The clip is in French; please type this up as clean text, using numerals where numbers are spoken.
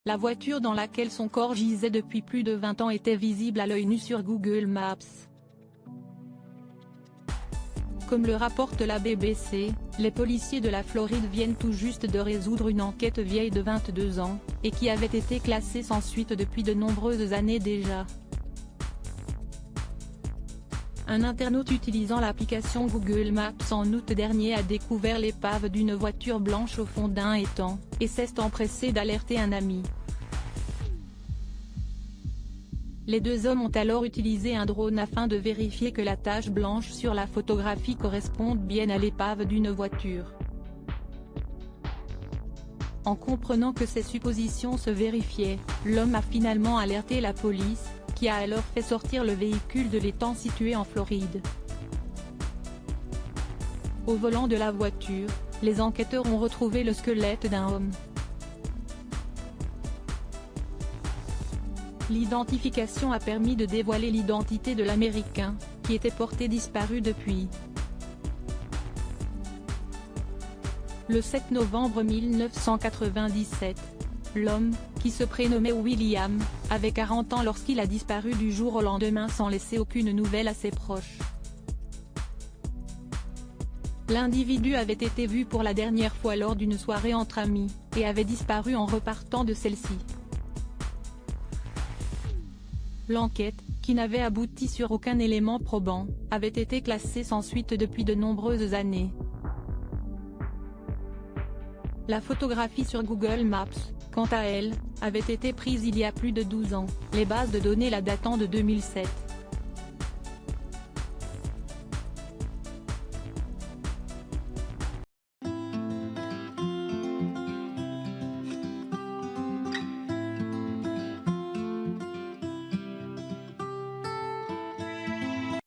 La voiture dans laquelle son corps gisait depuis plus de 20 ans était visible à l'œil nu sur Google Maps. Comme le rapporte la BBC, les policiers de la Floride viennent tout juste de résoudre une enquête vieille de 22 ans, et qui avait été classée sans suite depuis de nombreuses années déjà. Un internaute utilisant l'application Google Maps en août dernier a découvert l'épave d'une voiture blanche au fond d'un étang, et s'est empressé d'alerter un ami. Les deux hommes ont alors utilisé un drone afin de vérifier que la tache blanche sur la photographie corresponde bien à l'épave d'une voiture. En comprenant que ces suppositions se vérifiaient, l'homme a finalement alerté la police, qui a alors fait sortir le véhicule de l'étang situé en Floride. Au volant de la voiture, les enquêteurs ont retrouvé le squelette d'un homme. L'identification a permis de dévoiler l'identité de l'Américain, qui était porté disparu depuis. Le 7 novembre 1997, l'homme, qui se prénommait William, avait 40 ans lorsqu'il a disparu du jour au lendemain sans laisser aucune nouvelle à ses proches. L'individu avait été vu pour la dernière fois lors d'une soirée entre amis, et avait disparu en repartant de celle-ci. L'enquête, qui n'avait abouti sur aucun élément probant, avait été classée sans suite depuis de nombreuses années. La photographie sur Google Maps, quant à elle, avait été prise il y a plus de 12 ans, les bases de données la datant de 2007.